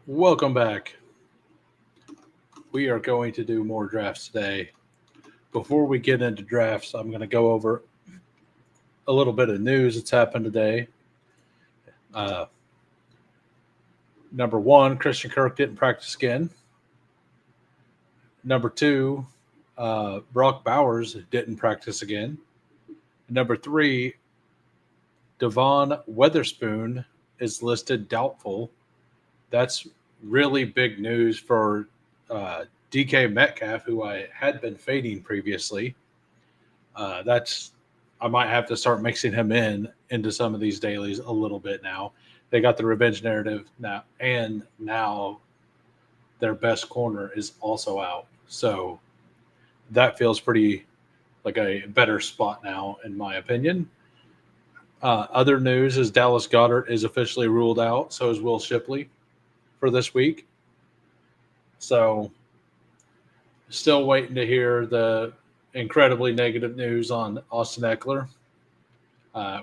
Welcome back. We are going to do more drafts today. Before we get into drafts, I'm going to go over a little bit of news that's happened today. Uh, Number one, Christian Kirk didn't practice again. Number two, Brock Bowers didn't practice again. Number three, Devon Weatherspoon is listed doubtful. That's really big news for DK Metcalf, who I had been fading previously. That's I might have to start mixing him into some of these dailies a little bit now. They got the revenge narrative now, and now their best corner is also out. So that feels pretty like a better spot now, in my opinion. Other news is Dallas Goddard is officially ruled out. So is Will Shipley for this week. So still waiting to hear the incredibly negative news on Austin Eckler.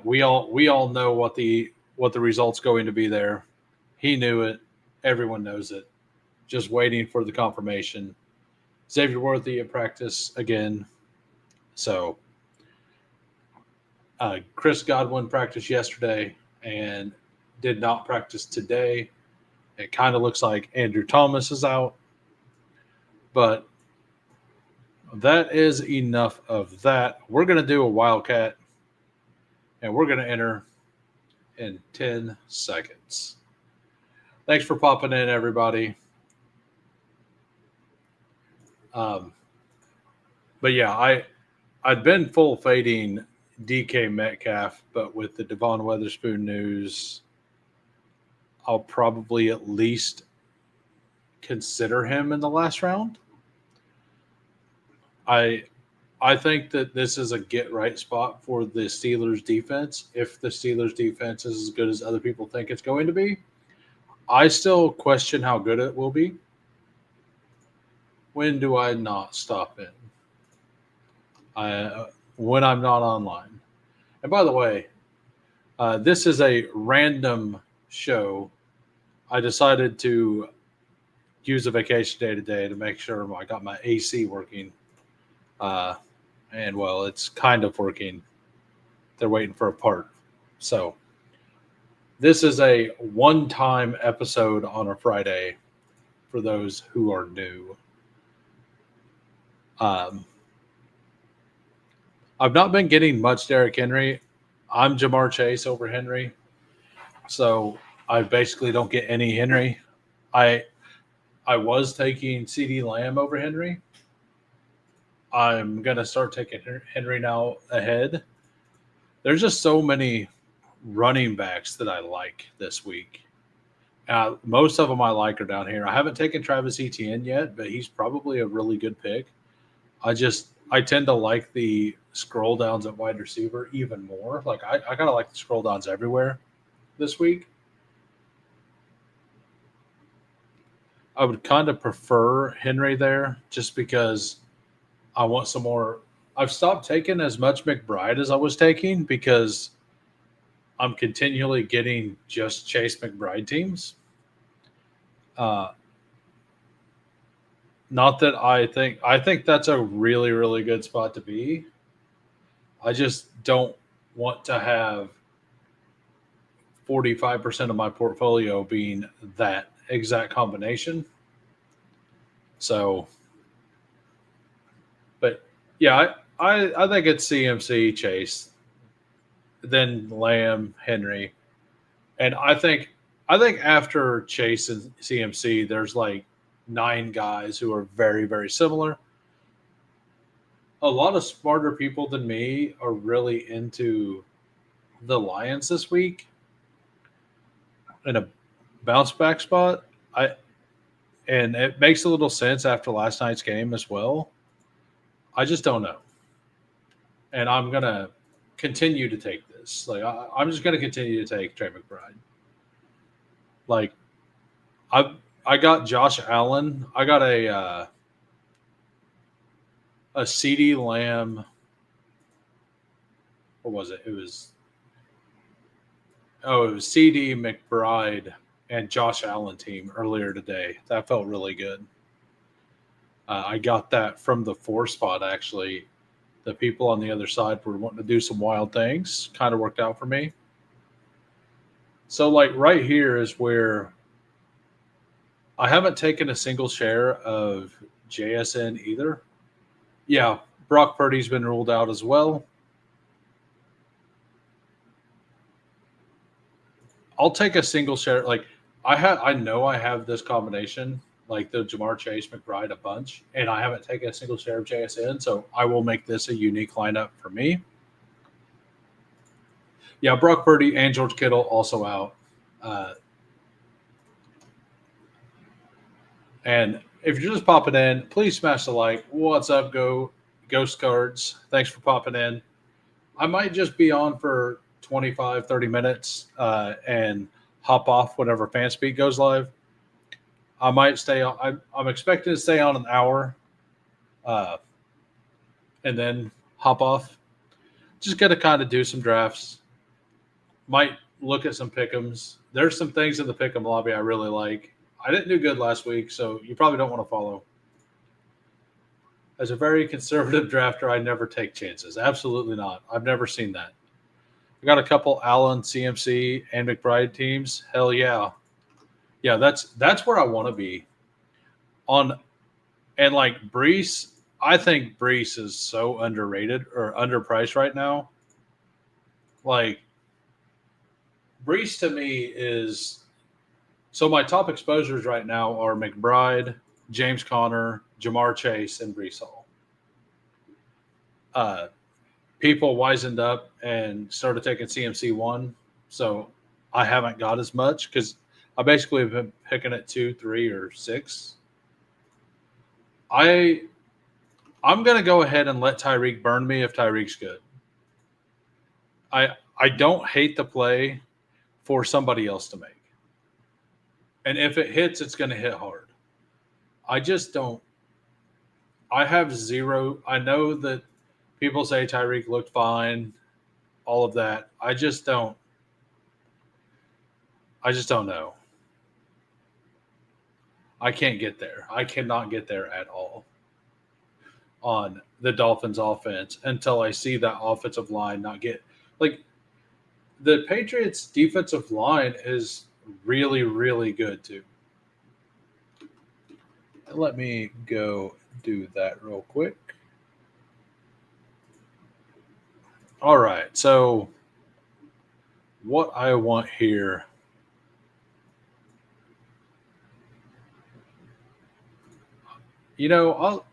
We all know what the result's going to be there. He knew it. Everyone knows it. Just waiting for the confirmation. Xavier Worthy at practice again. So Chris Godwin practiced yesterday and did not practice today. It kind of looks like Andrew Thomas is out. But that is enough of that. We're going to do a Wildcat, and we're going to enter in 10 seconds. Thanks for popping in, everybody. But yeah, I'd been full fading DK Metcalf, but with the Devon Weatherspoon news, I'll probably at least consider him in the last round. I think that this is a get right spot for the Steelers defense. If the Steelers defense is as good as other people think it's going to be, I still question how good it will be. When do I not stop in? When I'm not online. And by the way, this is a random show. I decided to use a vacation day today to make sure I got my AC working. And well, it's kind of working. They're waiting for a part. So this is a one-time episode on a Friday for those who are new. I've not been getting much Derrick Henry. I'm Jamar Chase over Henry. So I basically don't get any Henry. I was taking CD Lamb over Henry. I'm going to start taking Henry now ahead. There's just so many running backs that I like this week. Most of them I like are down here. I haven't taken Travis Etienne yet, but he's probably a really good pick. I tend to like the scroll downs at wide receiver even more. Like I kind of like the scroll downs everywhere this week. I would kind of prefer Henry there just because I want some more. I've stopped taking as much McBride as I was taking because I'm continually getting just Chase McBride teams. Not that I think that's a really, really good spot to be. I just don't want to have 45% of my portfolio being that exact combination. So, but yeah, I think it's CMC, Chase, then Lamb, Henry, and I think after Chase and CMC, there's like 9 guys who are very, very similar. A lot of smarter people than me are really into the Lions this week in a bounce back spot. And it makes a little sense after last night's game as well. I just don't know. And I'm going to continue to take this. Like I'm just going to continue to take Trey McBride. Like I got Josh Allen. I got a CD Lamb. What was it? It was CD McBride and Josh Allen team earlier today. That felt really good. I got that from the 4 spot, actually. The people on the other side were wanting to do some wild things. Kind of worked out for me. So, like, right here is where I haven't taken a single share of JSN either. Yeah, Brock Purdy's been ruled out as well. I'll take a single share. Like, I know I have this combination, like the Jamar Chase McBride a bunch, and I haven't taken a single share of JSN, so I will make this a unique lineup for me. Yeah, Brock Purdy and George Kittle also out. And if you're just popping in, please smash the like. What's up, Ghost Cards? Thanks for popping in. I might just be on for 25, 30 minutes and hop off whenever FanSpeak goes live. I might stay on. I'm expecting to stay on an hour and then hop off. Just got to kind of do some drafts. Might look at some pick'ems. There's some things in the pick'em lobby I really like. I didn't do good last week, so you probably don't want to follow. As a very conservative drafter, I never take chances. Absolutely not. I've never seen that. I got a couple Allen, CMC, and McBride teams. Hell yeah. Yeah, that's where I want to be. And like Brees, I think Brees is so underrated or underpriced right now. Like Brees to me is so my top exposures right now are McBride, James Conner, Jamar Chase, and Brees Hall. People wisened up and started taking CMC1, so I haven't got as much because I basically have been picking at 2, 3, or 6. I'm gonna go ahead and let Tyreek burn me if Tyreek's good. I don't hate the play for somebody else to make. And if it hits, it's going to hit hard. I just don't. I have zero. I know that people say Tyreek looked fine, all of that. I just don't know. I can't get there. I cannot get there at all on the Dolphins offense until I see that offensive line not get like the Patriots defensive line is really, really good too. Let me go do that real quick. All right. So what I want here. You know,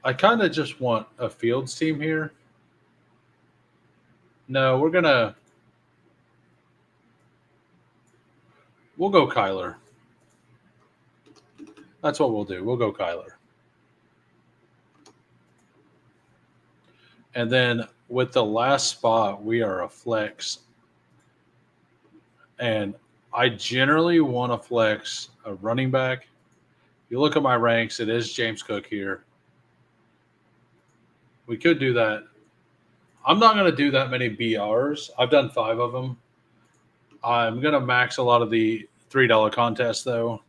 I kind of just want a Fields team here. No, we'll go Kyler. That's what we'll do. We'll go Kyler. And then with the last spot, we are a flex. And I generally want to flex a running back. You look at my ranks, it is James Cook here. We could do that. I'm not going to do that many BRs. I've done 5 of them. I'm going to max a lot of the $3 contests, though.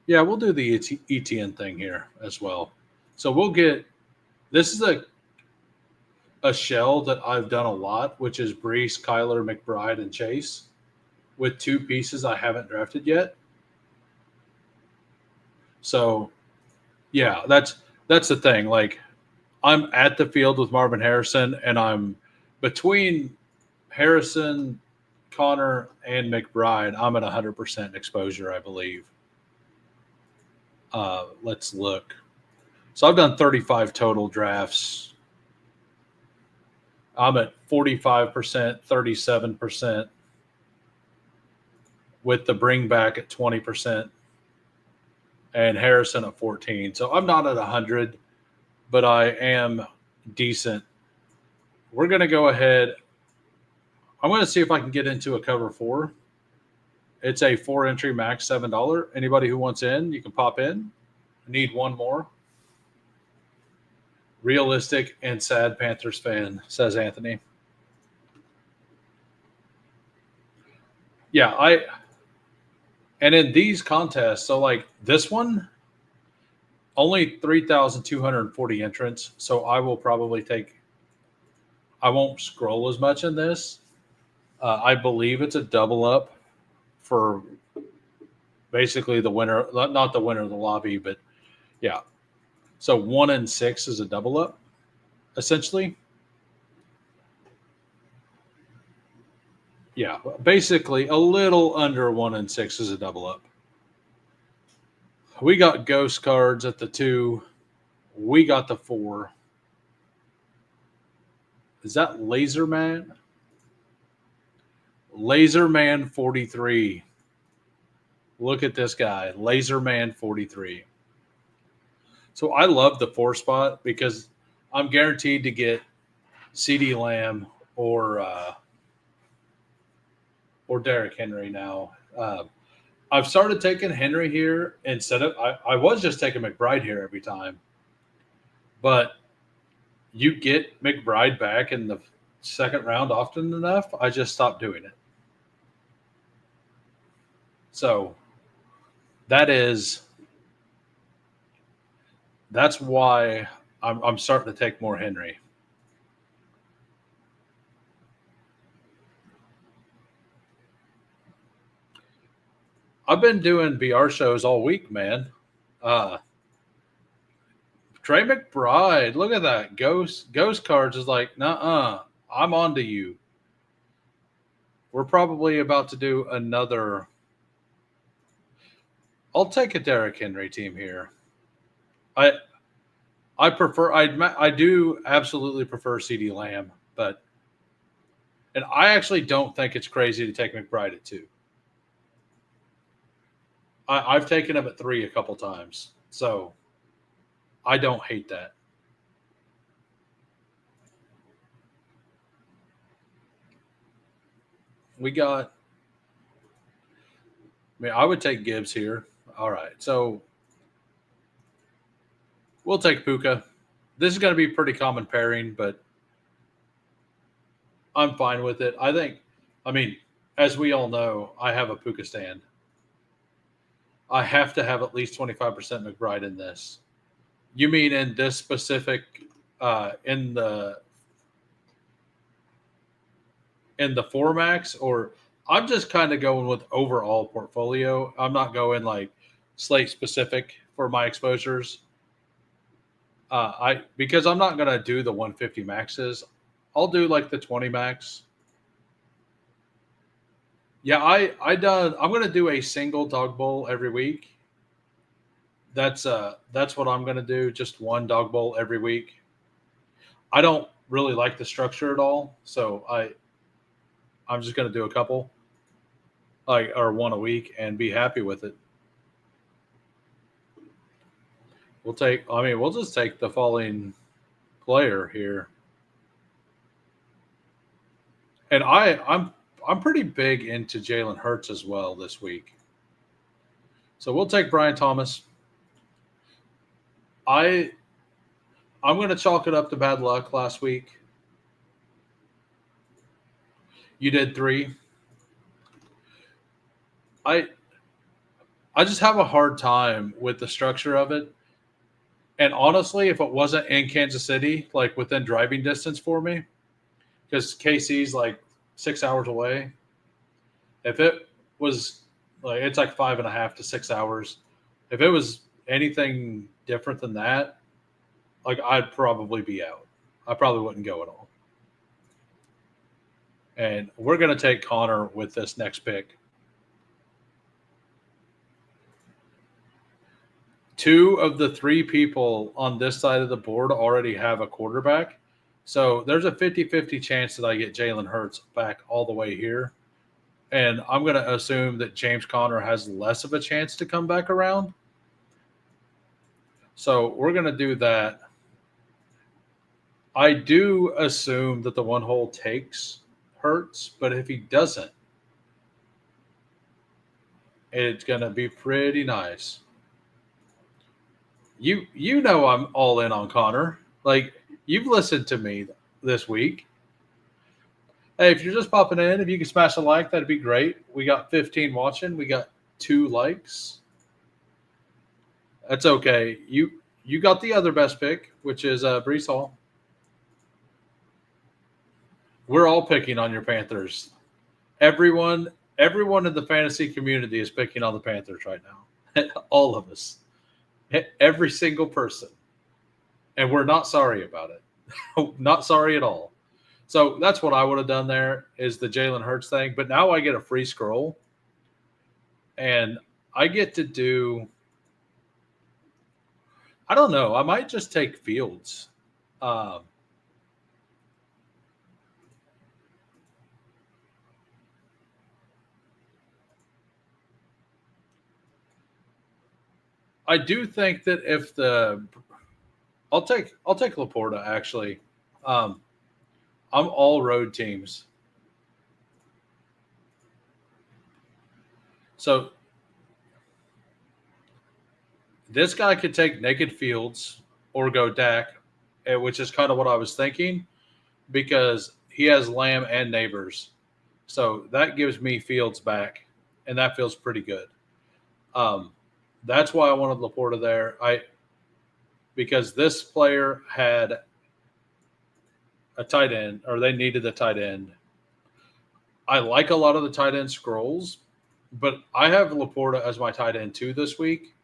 Yeah, we'll do the ETN thing here as well. So we'll get – this is a shell that I've done a lot, which is Brees, Kyler, McBride, and Chase with 2 pieces I haven't drafted yet. So, yeah, that's the thing. Like, I'm at the field with Marvin Harrison, and I'm between Harrison, Connor, and McBride. I'm at 100% exposure, I believe. Let's look. So I've done 35 total drafts. I'm at 45%, 37%, with the bring back at 20%, and Harrison at 14. So I'm not at 100, but I am decent. We're going to go ahead. I'm going to see if I can get into a cover 4. It's a 4 entry max $7. Anybody who wants in, you can pop in. Need one more. Realistic and sad Panthers fan, says Anthony. Yeah, and in these contests, so like this one, only 3,240 entrants. So I will probably take, I won't scroll as much in this. I believe it's a double up for basically the winner, not the winner of the lobby, but yeah. So 1 and 6 is a double up, essentially. Yeah, basically a little under 1 and 6 is a double up. We got ghost cards at the 2. We got the 4. Is that Laser Man? Laser Man 43. Look at this guy, Laser Man 43. So I love the 4 spot because I'm guaranteed to get CD Lamb or Derrick Henry now. I've started taking Henry here instead of I was just taking McBride here every time, but you get McBride back in the second round often enough. I just stopped doing it. So that's why I'm starting to take more Henry. I've been doing BR shows all week, man. Uh, Trey McBride, look at that. Ghost cards is like, nah, I'm on to you. We're probably about to do another. I'll take a Derrick Henry team here. I I do absolutely prefer CD Lamb, but and I actually don't think it's crazy to take McBride at 2. I've taken him at 3 a couple times, so I don't hate that. We got. I mean, I would take Gibbs here. All right, so we'll take Puka. This is going to be pretty common pairing, but I'm fine with it. I mean, as we all know, I have a Puka stand. I have to have at least 25% McBride in this. You mean in this specific, in the 4 max, or I'm just kind of going with overall portfolio. I'm not going like slate specific for my exposures. Because I'm not gonna do the 150 maxes. I'll do like the 20 max. Yeah, I'm gonna do a single dog bowl every week. That's what I'm gonna do. Just one dog bowl every week. I don't really like the structure at all, so I'm just gonna do a couple, like or one a week, and be happy with it. We'll just take the following player here, and I'm pretty big into Jalen Hurts as well this week. So we'll take Brian Thomas. I I'm going to chalk it up to bad luck last week. You did 3. I I just have a hard time with the structure of it. And honestly, if it wasn't in Kansas City, like within driving distance for me, because KC's like 6 hours away. If it was like it's like 5.5 to 6 hours. If it was anything different than that, like I'd probably be out. I probably wouldn't go at all. And we're going to take Connor with this next pick. 2 of the 3 people on this side of the board already have a quarterback. So there's a 50-50 chance that I get Jalen Hurts back all the way here. And I'm going to assume that James Conner has less of a chance to come back around. So we're going to do that. I do assume that the one hole takes Hurts, but if he doesn't, it's going to be pretty nice. You know I'm all in on Connor. Like, you've listened to me this week. Hey, if you're just popping in, if you can smash a like, that'd be great. We got 15 watching. We got 2 likes. That's okay. You got the other best pick, which is Brees Hall. We're all picking on your Panthers. Everyone in the fantasy community is picking on the Panthers right now. All of us. Every single person. And we're not sorry about it. Not sorry at all. So that's what I would have done there is the Jalen Hurts thing. But now I get a free scroll. And I get to do – I don't know. I might just take Fields. I do think that if the – I'll take Laporta, actually. I'm all road teams. So this guy could take naked Fields or go Dak, which is kind of what I was thinking because he has Lamb and Neighbors. So that gives me Fields back, and that feels pretty good. That's why I wanted Laporta there. Because this player had a tight end, or they needed a tight end. I like a lot of the tight end scrolls, but I have Laporta as my tight end 2 this week.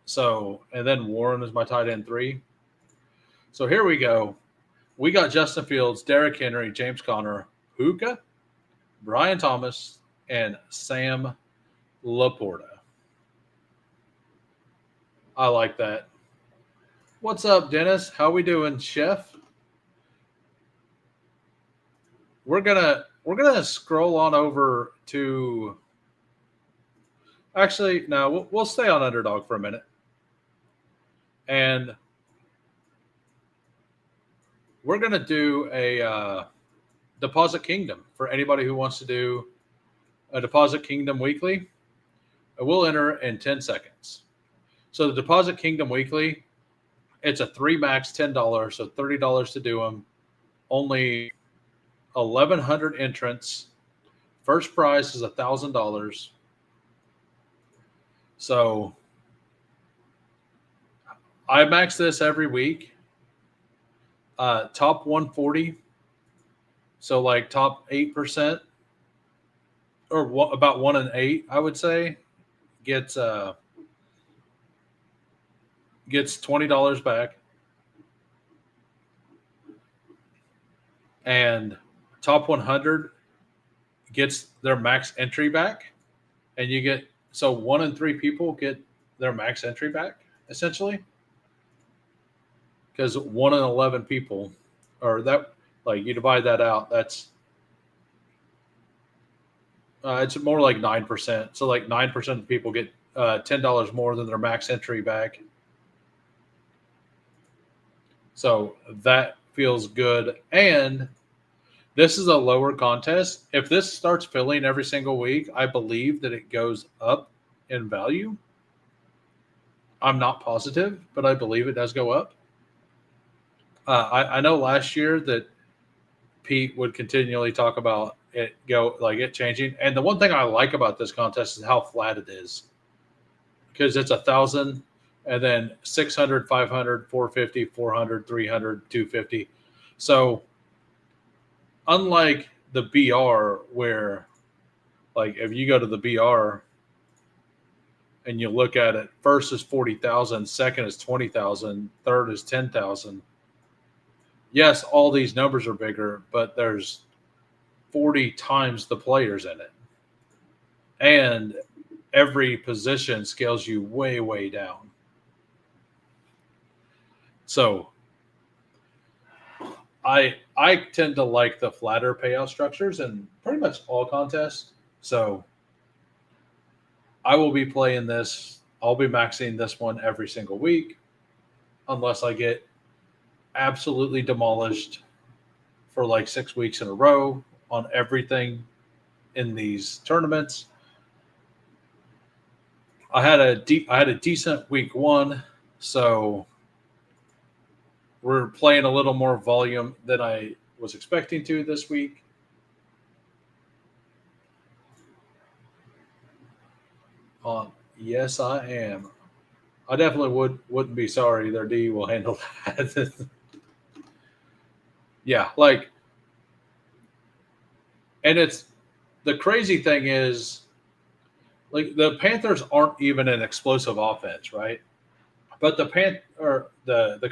So, and then Warren is my tight end 3. So here we go. We got Justin Fields, Derrick Henry, James Conner, Hookah, Brian Thomas, and Sam Laporta. I like that. What's up, Dennis? How we doing, Chef? We're gonna scroll on over to. Actually, no, we'll stay on Underdog for a minute, and we're gonna do a Deposit Kingdom for anybody who wants to do a Deposit Kingdom weekly. We'll enter in 10 seconds. So the Deposit Kingdom weekly, it's a 3 max $10, so $30 to do them. Only 1,100 entrants. First prize is $1,000. So I max this every week. Top 140. So like top 8%, or about 1 in 8, I would say, gets $20 back. And top 100 gets their max entry back. And you get, so 1 in 3 people get their max entry back, essentially. Because 1 in 11 people, or that, like, you divide that out, that's, it's more like 9%. So like 9% of people get $10 more than their max entry back. So that feels good. And this is a lower contest. If this starts filling every single week, I believe that it goes up in value. I'm not positive, but I believe it does go up. I know last year that Pete would continually talk about it changing. And the one thing I like about this contest is how flat it is. Because it's 1,000 and then 600, 500, 450, 400, 300, 250. So unlike the BR where, like, if you go to the BR and you look at it, first is 40,000, second is 20,000, third is 10,000. Yes, all these numbers are bigger, but there's 40 times the players in it. And every position scales you way, way down. So I tend to like the flatter payout structures in pretty much all contests. So I will be playing this. I'll be maxing this one every single week unless I get absolutely demolished for like 6 weeks in a row on everything in these tournaments. I had a decent week one, so we're playing a little more volume than I was expecting to this week. Yes, I am. I definitely wouldn't be sorry. Their D will handle that. Yeah, like, and it's the crazy thing is, like, the Panthers aren't even an explosive offense, right? But the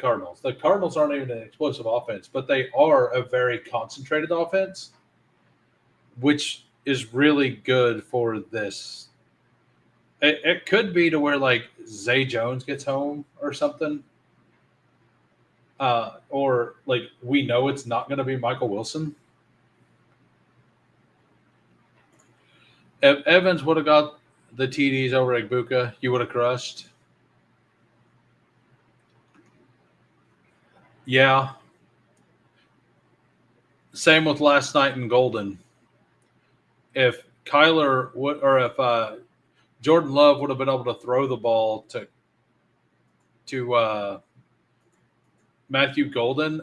Cardinals, the Cardinals aren't even an explosive offense, but they are a very concentrated offense, which is really good for this. It could be to where like Zay Jones gets home or something, or like we know it's not going to be Michael Wilson. If Evans would have got the TDs over Egbuka, you would have crushed. Yeah. Same with last night in Golden. If Kyler would, or if Jordan Love would have been able to throw the ball to Matthew Golden,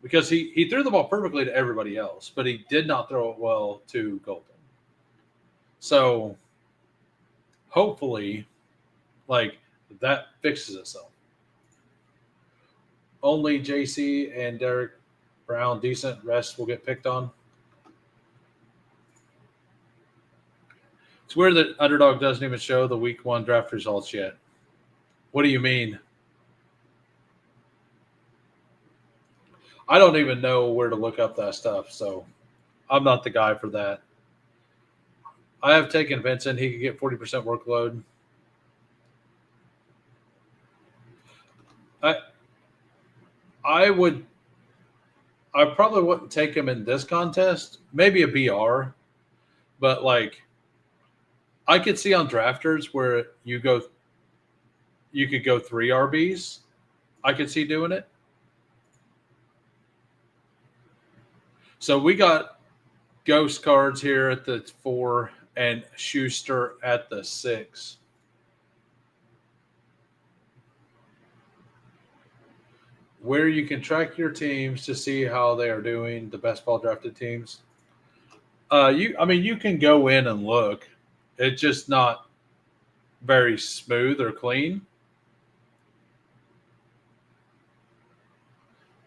because he threw the ball perfectly to everybody else, but he did not throw it well to Golden. So hopefully, like, that fixes itself. Only JC and Derek Brown decent. Rest will get picked on. It's weird that Underdog doesn't even show the week one draft results yet. What do you mean? I don't even know where to look up that stuff, so I'm not the guy for that. I have taken Vincent. He could get 40% workload. I I would I probably wouldn't take him in this contest. Maybe a BR, but like I could see on drafters where you could go 3 RBs. I could see doing it. So we got ghost cards here at the 4 and Schuster at the 6. Where you can track your teams to see how they are doing, the best ball drafted teams. You can go in and look. It's just not very smooth or clean.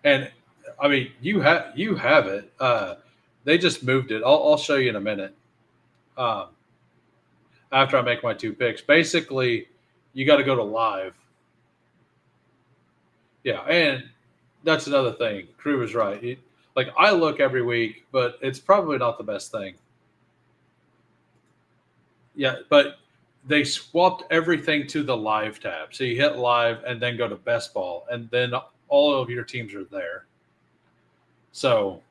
And I mean, you have it. They just moved it. I'll show you in a minute. Um, After I make my 2 picks, basically, you got to go to live. Yeah, and that's another thing. Crew is right. Like I look every week, but it's probably not the best thing. Yeah, but they swapped everything to the live tab. So you hit live and then go to best ball, and then all of your teams are there. So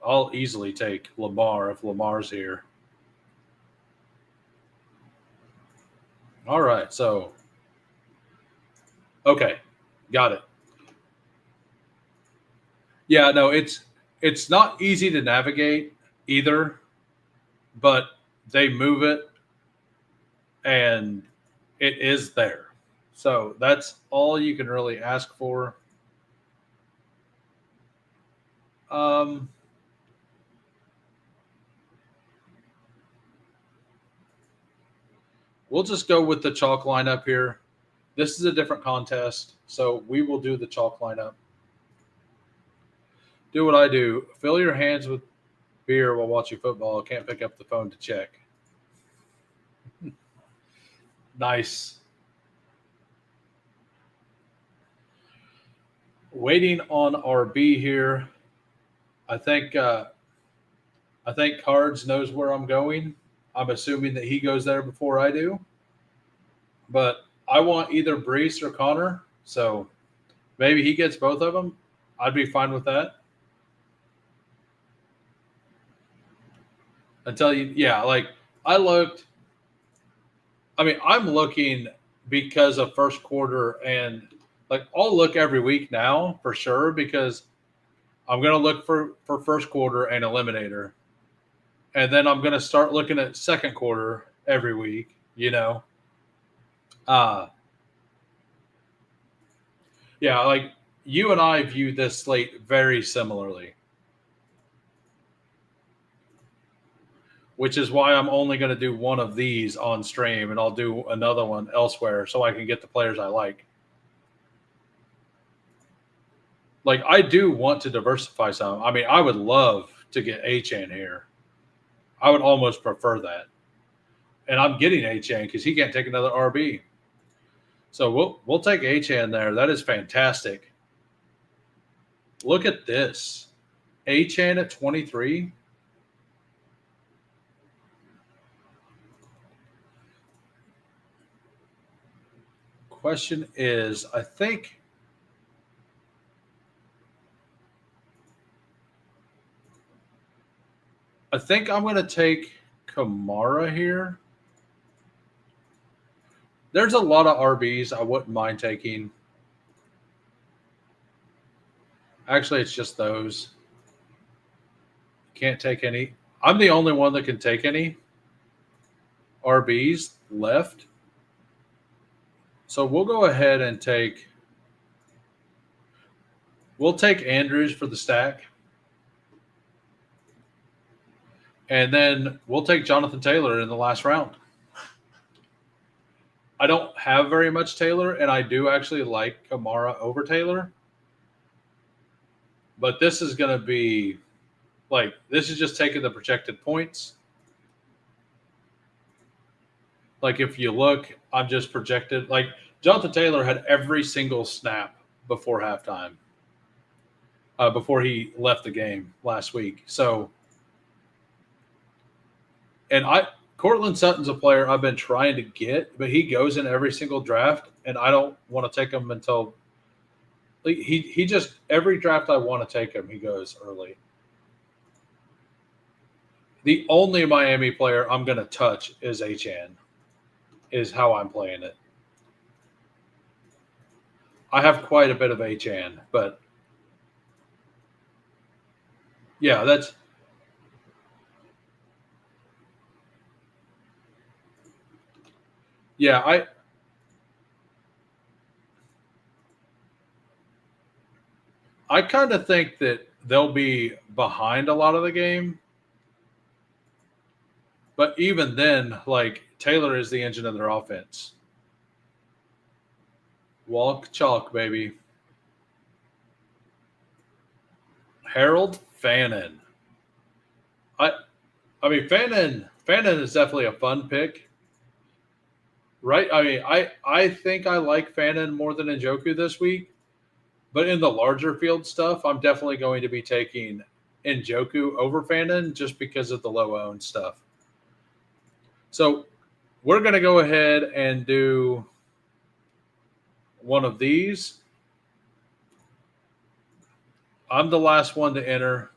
I'll easily take Lamar if Lamar's here. All right, so okay, got it. Yeah, no, it's not easy to navigate either, but they move it and it is there. So that's all you can really ask for. Um, we'll just go with the chalk lineup here. This is a different contest, so we will do the chalk lineup. Do what I do. Fill your hands with beer while watching football. Can't pick up the phone to check. Nice. Waiting on our B here. I think Cards knows where I'm going. I'm assuming that he goes there before I do. But I want either Brees or Connor, so maybe he gets both of them. I'd be fine with that. Until like I looked. I mean, I'm looking because of first quarter and like I'll look every week now for sure because I'm going to look for first quarter and eliminator. And then I'm going to start looking at second quarter every week, you know. Uh, yeah, like you and I view this slate very similarly, which is why I'm only going to do one of these on stream and I'll do another one elsewhere so I can get the players I like. Like, I do want to diversify some. I mean, I would love to get Achan here. I would almost prefer that. And I'm getting Achan because he can't take another RB. So we'll take Achan there. That is fantastic. Look at this. Achan at 23. Question is, I think I'm going to take Kamara here. There's a lot of RBs I wouldn't mind taking. Actually, it's just those. Can't take any. I'm the only one that can take any RBs left. So we'll go ahead and we'll take Andrews for the stack. And then we'll take Jonathan Taylor in the last round. I don't have very much Taylor, and I do actually like Kamara over Taylor. But this is going to be like, this is just taking the projected points. Like, if you look, I'm just projected. Like, Jonathan Taylor had every single snap before halftime, before he left the game last week. So, and Cortland Sutton's a player I've been trying to get, but he goes in every single draft, and I don't want to take him until he just every draft I want to take him, he goes early. The only Miami player I'm going to touch is Achan, is how I'm playing it. I have quite a bit of Achan, but yeah, that's yeah, I kind of think that they'll be behind a lot of the game. But even then, like, Taylor is the engine of their offense. Walk chalk, baby. Harold Fannin. I mean, Fannin is definitely a fun pick. Right? I mean, I think I like Fannin more than Njoku this week. But in the larger field stuff, I'm definitely going to be taking Njoku over Fannin just because of the low owned stuff. So we're going to go ahead and do one of these. I'm the last one to enter.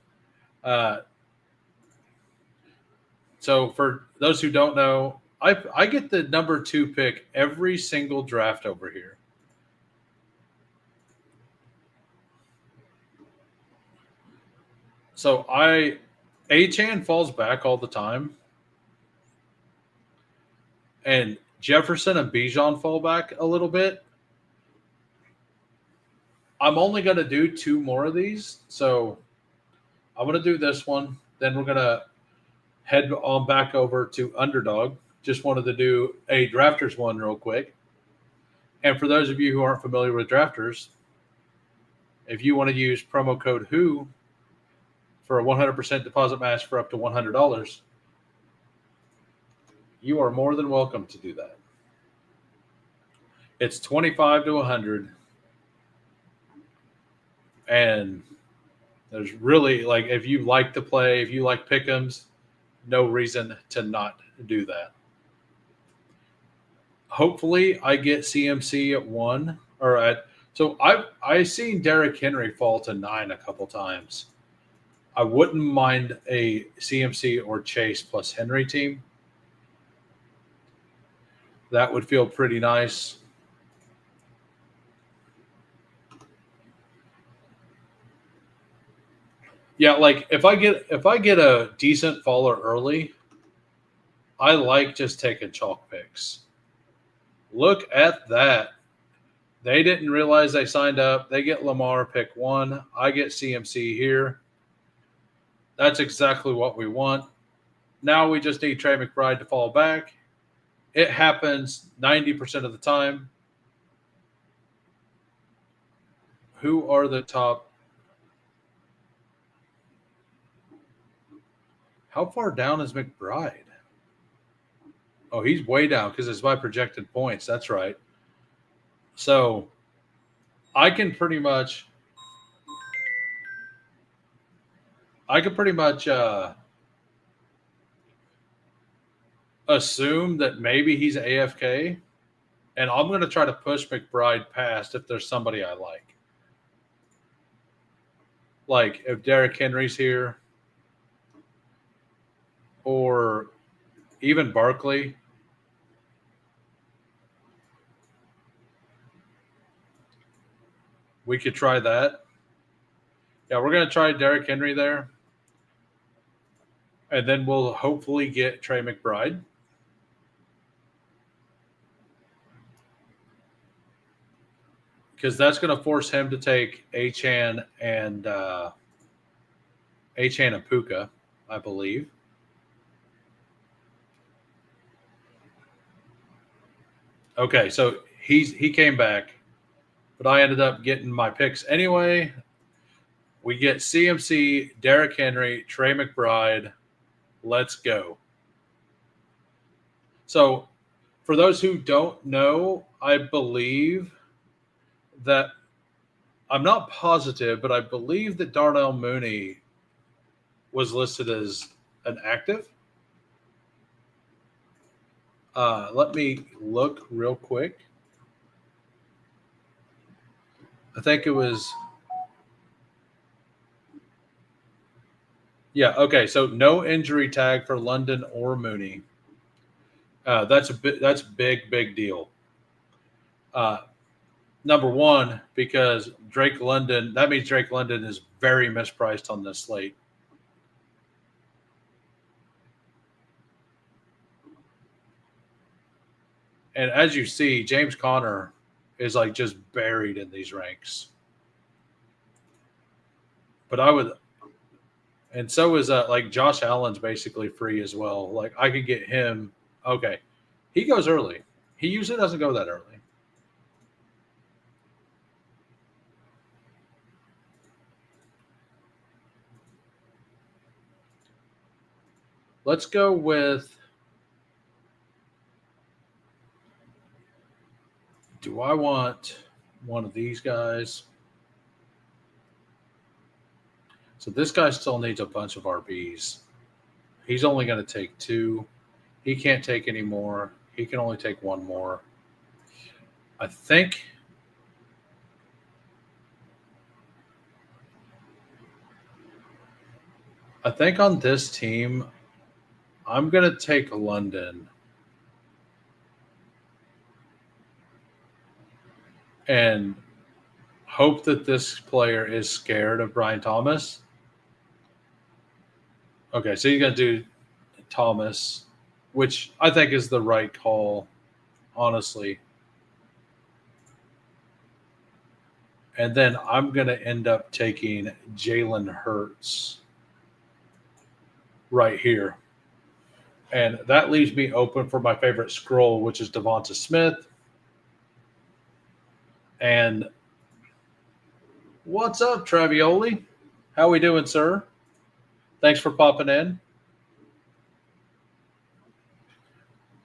So for those who don't know, I get the number 2 pick every single draft over here. So Achan falls back all the time. And Jefferson and Bijan fall back a little bit. I'm only going to do 2 more of these. So I'm going to do this one. Then we're going to head on back over to Underdog. Just wanted to do a Drafters one real quick. And for those of you who aren't familiar with Drafters, if you want to use promo code WHO for a 100% deposit match for up to $100, you are more than welcome to do that. It's 25 to 100. And there's really, like, if you like to play, if you like pick'ems, no reason to not do that. Hopefully I get CMC at 1 or at, so I've seen Derrick Henry fall to 9 a couple times. I wouldn't mind a CMC or Chase plus Henry team. That would feel pretty nice. Yeah, like if I get a decent faller early, I like just taking chalk picks. Look at that. They didn't realize they signed up. They get Lamar pick one. I get CMC here. That's exactly what we want. Now we just need Trey McBride to fall back. It happens 90% of the time. Who are the top? How far down is McBride? Oh, he's way down because it's by projected points. That's right. So I can pretty much, I can pretty much assume that maybe he's AFK, and I'm going to try to push McBride past if there's somebody I like. Like if Derrick Henry's here, or even Barkley. We could try that. Yeah, we're going to try Derrick Henry there. And then we'll hopefully get Trey McBride. Because that's going to force him to take Achane and Puka, I believe. Okay, so he came back, but I ended up getting my picks anyway. We get CMC, Derrick Henry, Trey McBride. Let's go. So, for those who don't know, I believe that I'm not positive, but I believe that Darnell Mooney was listed as an active. Let me look real quick. I think it was. Yeah. Okay. So no injury tag for London or Mooney. That's big deal. Number one, because Drake London. That means Drake London is very mispriced on this slate. And as you see, James Conner is like just buried in these ranks. But I would, and so is like Josh Allen's basically free as well. Like I could get him. Okay, he goes early. He usually doesn't go that early. Let's go with. Do I want one of these guys? So this guy still needs a bunch of RBs. He's only going to take two. He can't take any more. He can only take one more. I think on this team, I'm going to take London. And hope that this player is scared of Brian Thomas. Okay, so you're going to do Thomas, which I think is the right call, honestly. And then I'm going to end up taking Jalen Hurts right here. And that leaves me open for my favorite scroll, which is Devonta Smith. And what's up, Travioli? How we doing, sir? Thanks for popping in.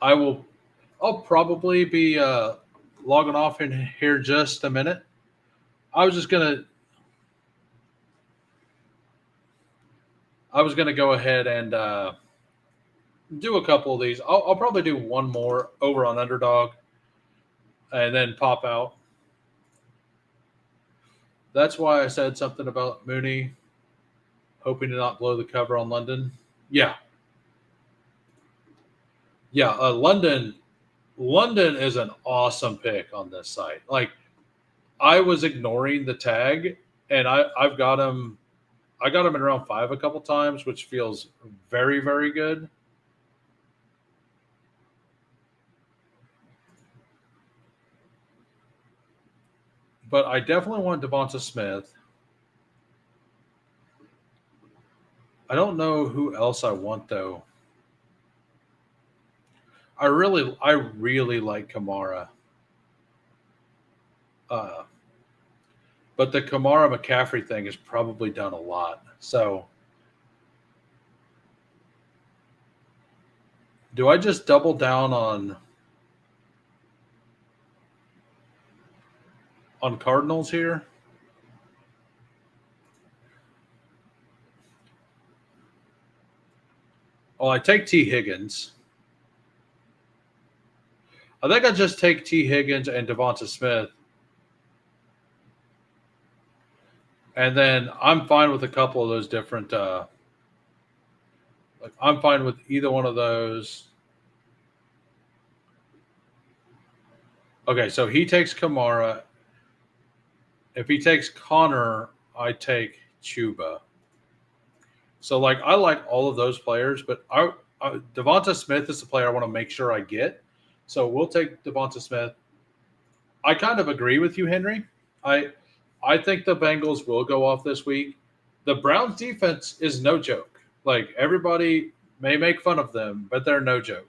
I'll probably be logging off in here just a minute. I was gonna go ahead and do a couple of these. I'll probably do one more over on Underdog and then pop out. That's why I said something about Mooney hoping to not blow the cover on London. Yeah. Yeah, London is an awesome pick on this site. Like I was ignoring the tag and I've got him I got him in round 5 a couple times, which feels very, very good. But I definitely want Devonta Smith. I don't know who else I want though. I really like Kamara. Uh, but the Kamara McCaffrey thing has probably done a lot. So do I just double down on Cardinals here? Well, I take T. Higgins. I think I just take T. Higgins and Devonta Smith. And then I'm fine with a couple of those different like I'm fine with either one of those. Okay, so he takes Kamara. If he takes Connor, I take Chuba. So like I like all of those players, but Devonta Smith is the player I want to make sure I get. So we'll take Devonta Smith. I kind of agree with you, Henry. I think the Bengals will go off this week. The Browns defense is no joke. Like everybody may make fun of them, but they're no joke.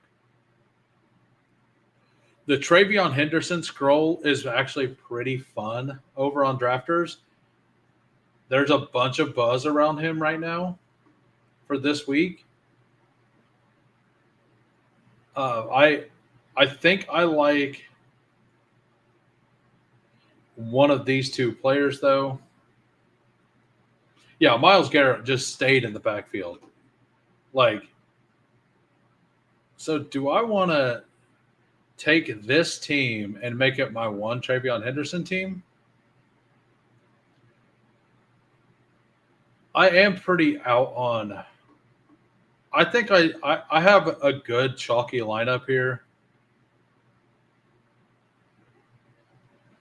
The Travion Henderson scroll is actually pretty fun over on Drafters. There's a bunch of buzz around him right now for this week. I think I like one of these two players though. Yeah, Myles Garrett just stayed in the backfield. Like, so do I want to take this team and make it my one Travion Henderson team? I am pretty out on. I think I have a good chalky lineup here.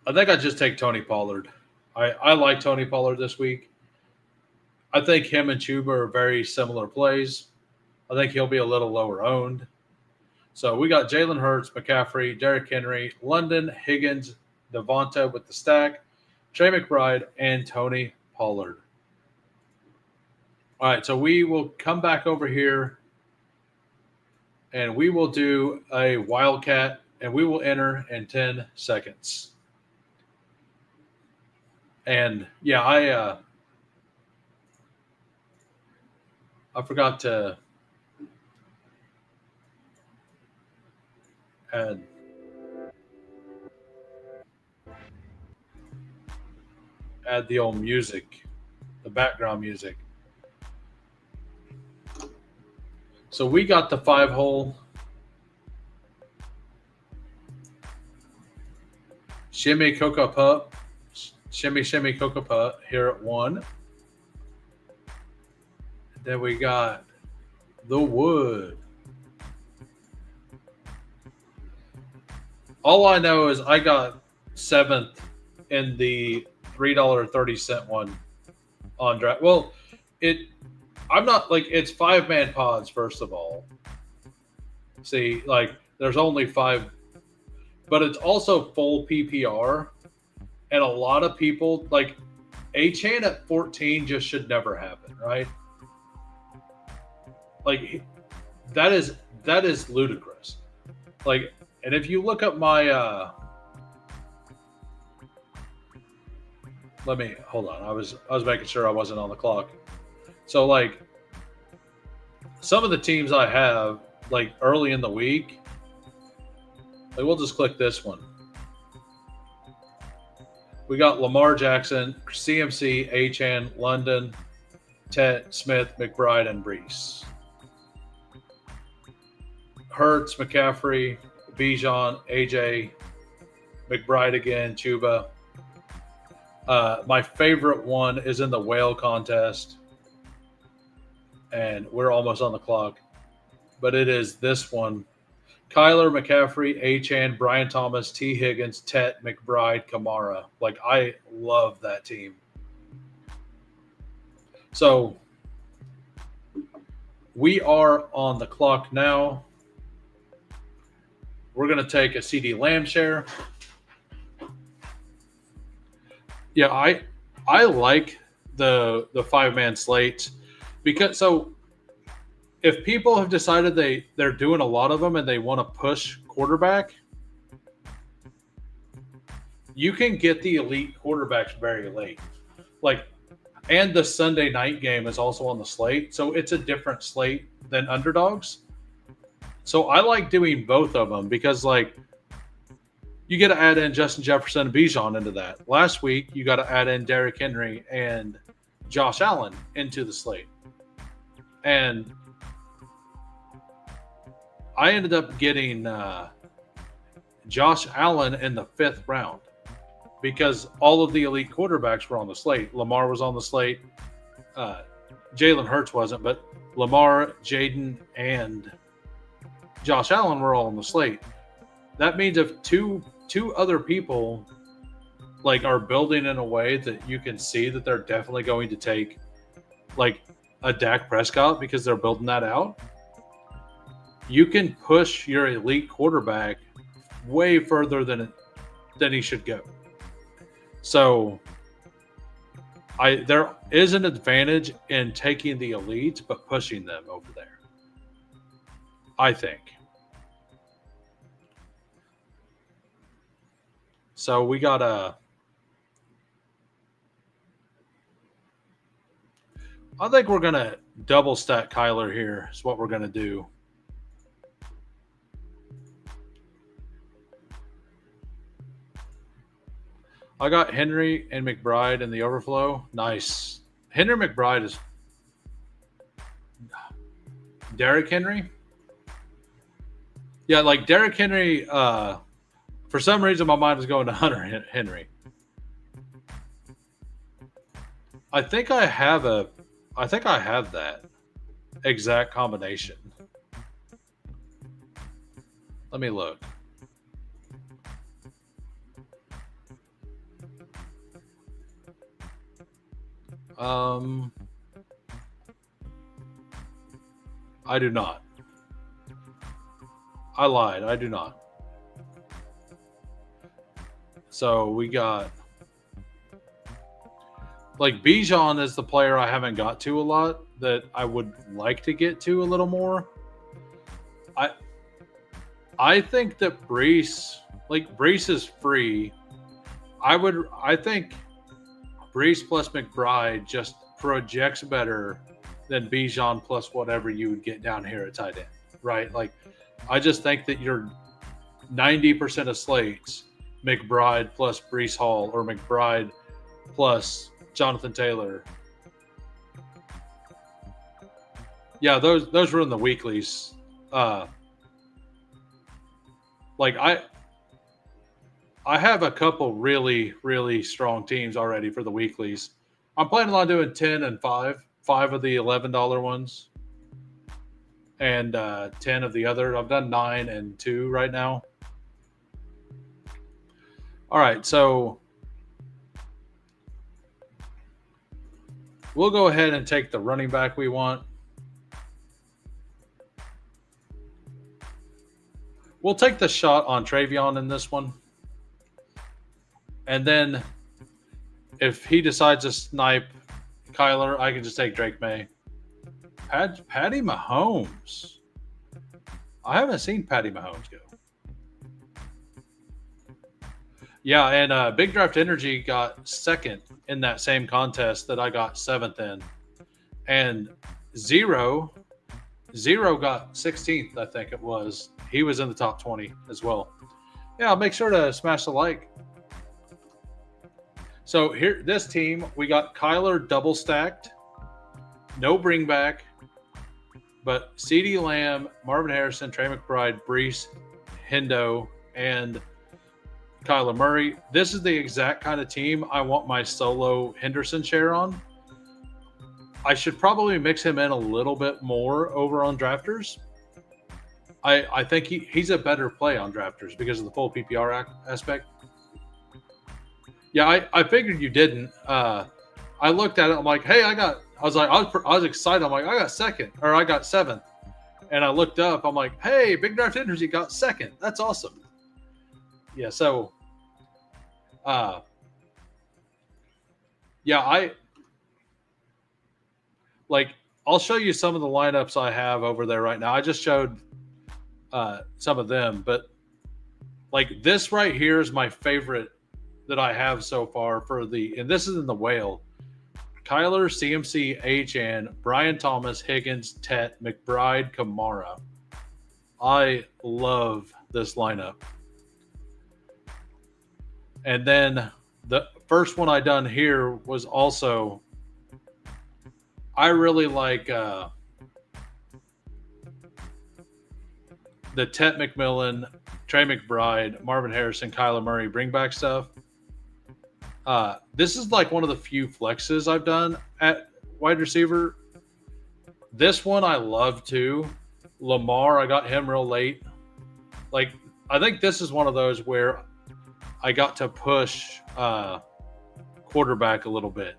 I think I just take Tony Pollard. I like Tony Pollard this week. I think him and Chuba are very similar plays. I think he'll be a little lower owned. So we got Jalen Hurts, McCaffrey, Derrick Henry, London, Higgins, Devonta with the stack, Trey McBride, and Tony Pollard. All right, so we will come back over here and we will do a Wildcat and we will enter in 10 seconds. And yeah, I forgot to add the old music, the background music. So we got the 5-hole. Shimmy Cocoa Pup. Shimmy Cocoa Pup here at 1. Then we got the Wood. All I know is I got 7th in the $3.30 one on draft. Well, I'm not like it's 5-man pods, first of all. See, like there's only 5, but it's also full PPR. And a lot of people like Achane at 14 just should never happen, right? Like that is ludicrous. Like, and if you look up my let me hold on. I was making sure I wasn't on the clock. So like some of the teams I have like early in the week, like we'll just click this one. We got Lamar Jackson, CMC, Achane, London, Ted, Smith, McBride, and Brees. Hurts, McCaffrey, Bijan, AJ, McBride again, Chuba. My favorite one is in the whale contest, and we're almost on the clock, but it is this one. Kyler, McCaffrey, Achane, Brian Thomas, T. Higgins, Tet, McBride, Kamara. Like, I love that team. So we are on the clock now. We're going to take a CD Lamb share. Yeah, I like the 5-man slate because so if people have decided they're doing a lot of them and they want to push quarterback, you can get the elite quarterbacks very late. Like, and the Sunday night game is also on the slate, so it's a different slate than underdogs. So I like doing both of them because like you get to add in Justin Jefferson and Bijan into that. Last week you got to add in Derrick Henry and Josh Allen into the slate. And I ended up getting Josh Allen in the 5th round because all of the elite quarterbacks were on the slate. Lamar was on the slate. Jalen Hurts wasn't, but Lamar, Jaden, and Josh Allen were all on the slate. That means if two other people like are building in a way that you can see that they're definitely going to take like a Dak Prescott because they're building that out, you can push your elite quarterback way further than he should go. So there is an advantage in taking the elite but pushing them over there, I think. So we got I think we're going to double stack Kyler here is what we're going to do. I got Henry and McBride in the overflow. Nice. Henry McBride is Derrick Henry. Yeah, like Derrick Henry, for some reason my mind is going to Hunter Henry. I think I have that exact combination. Let me look. I do not. I lied. I do not. So we got like Bijan is the player I haven't got to a lot that I would like to get to a little more. I think that Brees is free. I think Brees plus McBride just projects better than Bijan plus whatever you would get down here at tight end, right? Like, I just think that you're 90% of slates, McBride plus Brees Hall or McBride plus Jonathan Taylor. Yeah, those were in the weeklies. Like I have a couple really, really strong teams already for the weeklies. I'm planning on doing 10 and 5 of the $11 ones, and 10 of the other. I've done 9 and 2 right now. All right, so we'll go ahead and take the running back we want. We'll take the shot on Travion in this one. And then if he decides to snipe Kyler, I can just take Drake May. Patty Mahomes. I haven't seen Patty Mahomes go. Yeah, and Big Draft Energy got 2nd in that same contest that I got 7th in. And Zero got 16th, I think it was. He was in the top 20 as well. Yeah, make sure to smash the like. So here, this team, we got Kyler double stacked, no bring back, but CeeDee Lamb, Marvin Harrison, Trey McBride, Brees, Hendo, and Kyler Murray. This is the exact kind of team I want my solo Henderson share on. I should probably mix him in a little bit more over on Drafters. I think he's a better play on Drafters because of the full PPR aspect. Yeah, I figured you didn't. I I looked at it. I'm like, hey, I was excited. I'm like, I got second, or I got seventh. And I looked up. I'm like, hey, Big Draft Energy got second. That's awesome. Yeah. So, yeah, I'll show you some of the lineups I have over there right now. I just showed some of them, but like this right here is my favorite that I have so far and this is in the whale. Kyler, CMC, Achan, Brian Thomas, Higgins, Tet, McBride, Kamara. I love this lineup. And then the first one I done here was also, I really like the Tet McMillan, Trey McBride, Marvin Harrison, Kyler Murray bring back stuff. This is like one of the few flexes I've done at wide receiver. This one I love too. Lamar, I got him real late. Like, I think this is one of those where I got to push quarterback a little bit.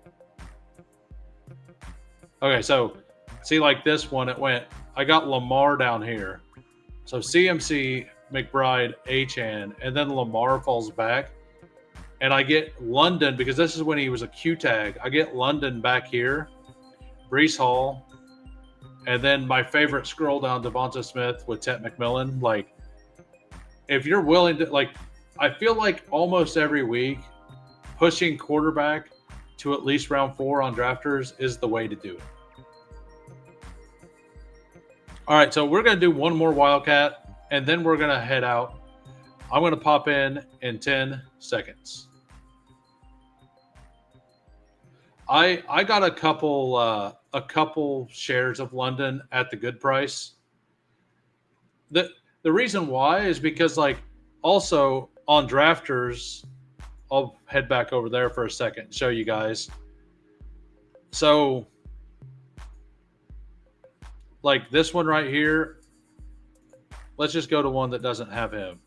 Okay, so see, like this one, I got Lamar down here. So CMC, McBride, Achan, and then Lamar falls back. And I get London, because this is when he was a Q tag. I get London back here, Brees Hall, and then my favorite scroll down, Devonta Smith with Tet McMillan. Like, if you're willing to, like, I feel like almost every week, pushing quarterback to at least round 4 on drafters is the way to do it. All right, so we're going to do one more Wildcat, and then we're going to head out. I'm going to pop in 10 seconds. I got a couple shares of London at the good price. The reason why is because, like, also on drafters, I'll head back over there for a second and show you guys. So, like this one right here, let's just go to one that doesn't have him.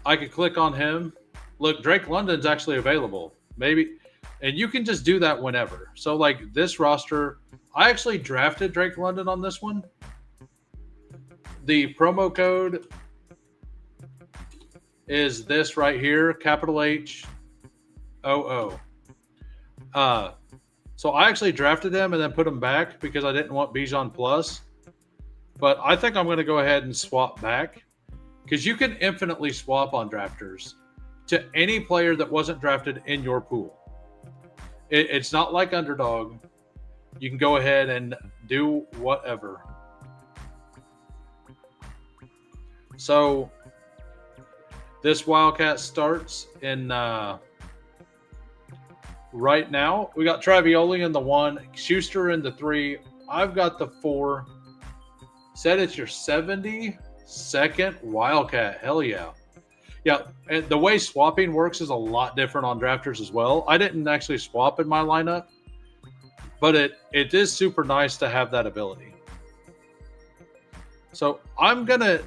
I could click on him. Look, Drake London's actually available. Maybe, and you can just do that whenever. So, like this roster, I actually drafted Drake London on this one. The promo code is this right here, capital H OO. So I actually drafted him and then put him back because I didn't want Bijan Plus. But I think I'm going to go ahead and swap back, because you can infinitely swap on drafters to any player that wasn't drafted in your pool. It's not like Underdog. You can go ahead and do whatever. So this Wildcat starts in right now. We got Travioli in the 1, Schuster in the 3. I've got the 4. Said it's your 72nd Wildcat. Hell yeah. Yeah, and the way swapping works is a lot different on drafters as well. I didn't actually swap in my lineup, but it is super nice to have that ability. So I'm gonna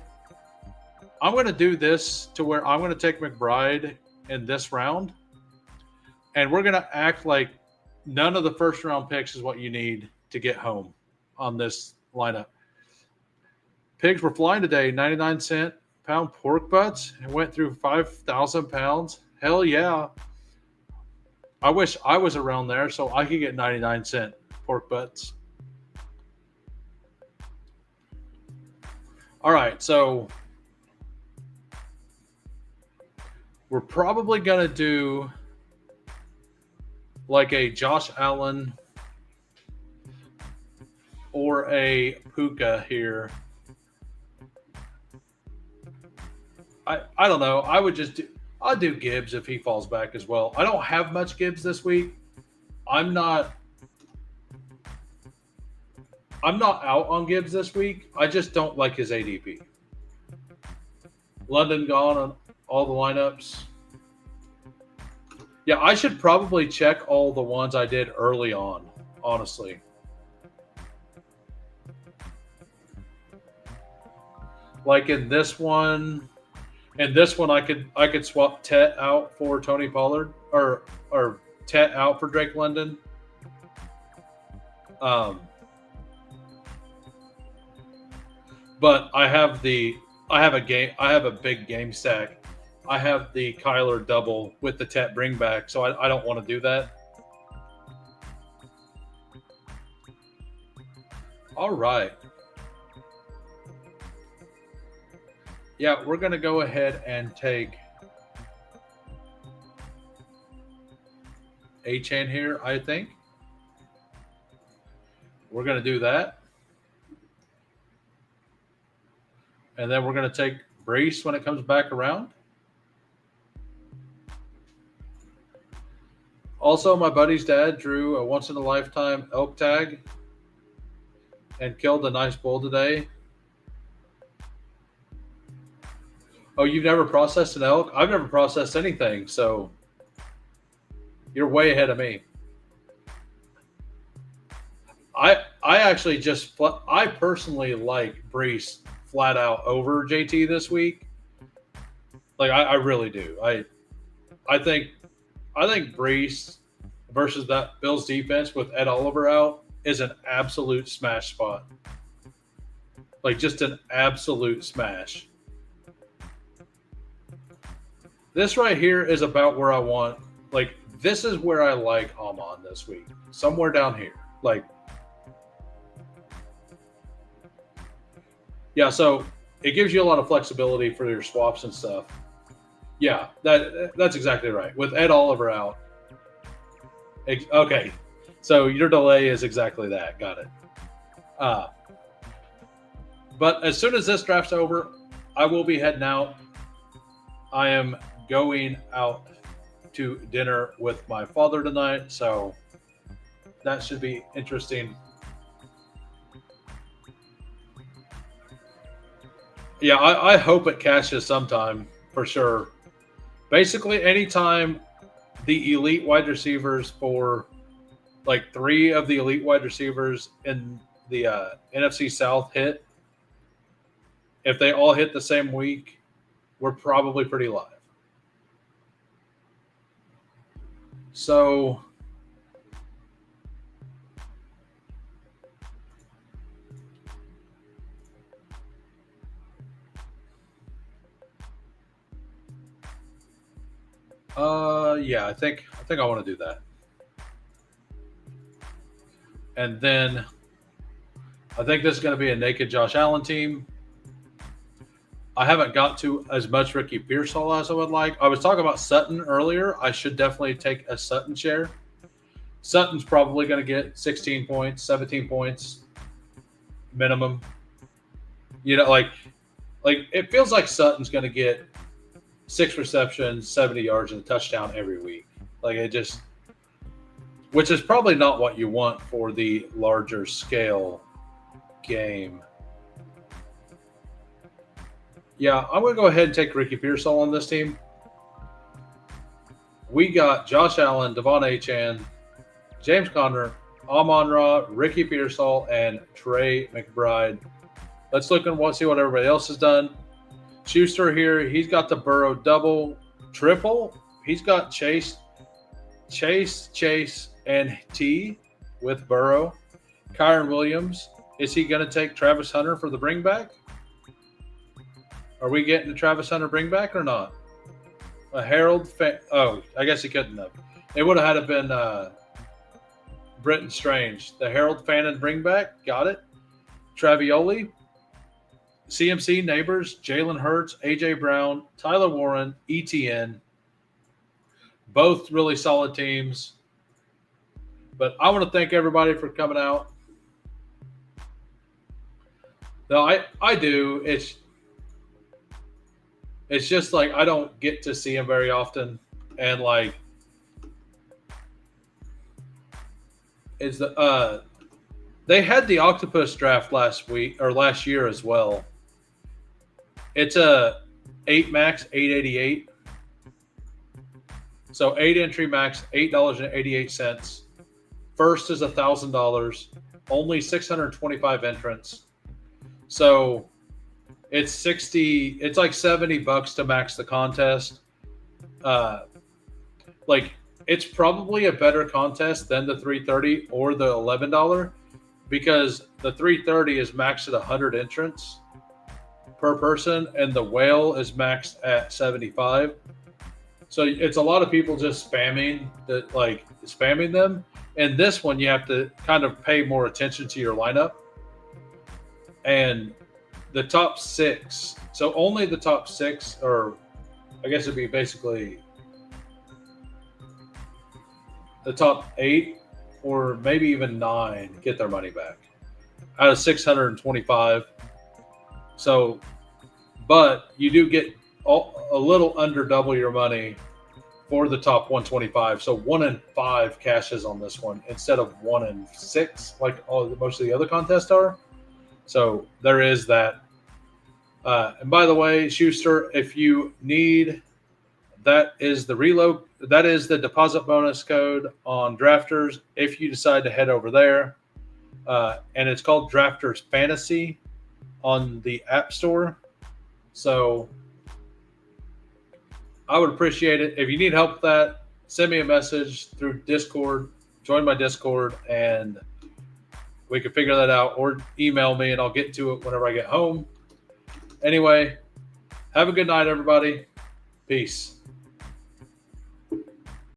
do this to where I'm gonna take McBride in this round, and we're gonna act like none of the first round picks is what you need to get home on this lineup. Pigs were flying today, 99-cent pound pork butts, and went through 5,000 pounds. Hell yeah. I wish I was around there so I could get 99-cent pork butts. All right, so we're probably going to do like a Josh Allen or a Puka here. I don't know. I'll do Gibbs if he falls back as well. I don't have much Gibbs this week. I'm not out on Gibbs this week. I just don't like his ADP. London gone on all the lineups. Yeah, I should probably check all the ones I did early on, honestly. Like in this one, I could swap Tet out for Tony Pollard or Tet out for Drake London. But I have a big game stack. I have the Kyler double with the Tet bring back, so I don't want to do that. All right. Yeah, we're going to go ahead and take Achane here, I think. We're going to do that. And then we're going to take Brees when it comes back around. Also, my buddy's dad drew a once-in-a-lifetime elk tag and killed a nice bull today. Oh, you've never processed an elk? I've never processed anything, so you're way ahead of me. I personally like Brees flat out over JT this week. Like I really do. I think Brees versus that Bills defense with Ed Oliver out is an absolute smash spot. Like just an absolute smash. This right here is about where I want. Like this is where I like Amon this week. Somewhere down here. Like yeah, so it gives you a lot of flexibility for your swaps and stuff. Yeah, that's exactly right. With Ed Oliver out. Okay, so your delay is exactly that. Got it. But as soon as this draft's over, I will be heading out. I am going out to dinner with my father tonight, so that should be interesting. Yeah, I hope it cashes sometime for sure. Basically, anytime the elite wide receivers for like 3 of the elite wide receivers in the NFC South hit, if they all hit the same week, we're probably pretty live. So yeah, I think I want to do that. And then I think this is going to be a naked Josh Allen team. I haven't got to as much Ricky Pearsall as I would like. I was talking about Sutton earlier. I should definitely take a Sutton share. Sutton's probably going to get 16 points, 17 points minimum. You know, like it feels like Sutton's going to get 6 receptions, 70 yards, and a touchdown every week. Like it just, which is probably not what you want for the larger scale game. Yeah, I'm going to go ahead and take Ricky Pearsall on this team. We got Josh Allen, Devon Achane, James Conner, Amon-Ra, Ricky Pearsall, and Trey McBride. Let's look and see what everybody else has done. Schuster here, he's got the Burrow double, triple. He's got Chase, and T with Burrow. Kyron Williams, is he going to take Travis Hunter for the bring back? Are we getting the Travis Hunter bring back or not? A Harold, I guess he couldn't have. It would have had to been Britton Strange. The Harold Fannin bring back, got it. Travioli, CMC, Neighbors, Jalen Hurts, A.J. Brown, Tyler Warren, ETN. Both really solid teams. But I want to thank everybody for coming out. No, I do. It's just like I don't get to see him very often. And like is the they had the Octopus draft last year as well. It's a 8 max, 888. So 8 entry max, $8.88. First is $1,000. Only 625 entrants. So it's like $70 to max the contest. Like it's probably a better contest than the 330 or the $11 because the 330 is maxed at 100 entrants per person, and the whale is maxed at 75. So it's a lot of people just spamming them. And this one, you have to kind of pay more attention to your lineup. And the top six, so only the top six, or I guess it'd be basically the top 8 or maybe even 9 get their money back out of 625. So, but you do get a little under double your money for the top 125. So 1 in 5 cashes on this one instead of 1 in 6 like most of the other contests are. So there is that. And by the way, Schuster, if you need, that is the reload. That is the deposit bonus code on Drafters. If you decide to head over there, and it's called Drafters Fantasy on the App Store. So I would appreciate it. If you need help with that, send me a message through Discord. Join my Discord, and we can figure that out. Or email me, and I'll get to it whenever I get home. Anyway, have a good night, everybody. Peace.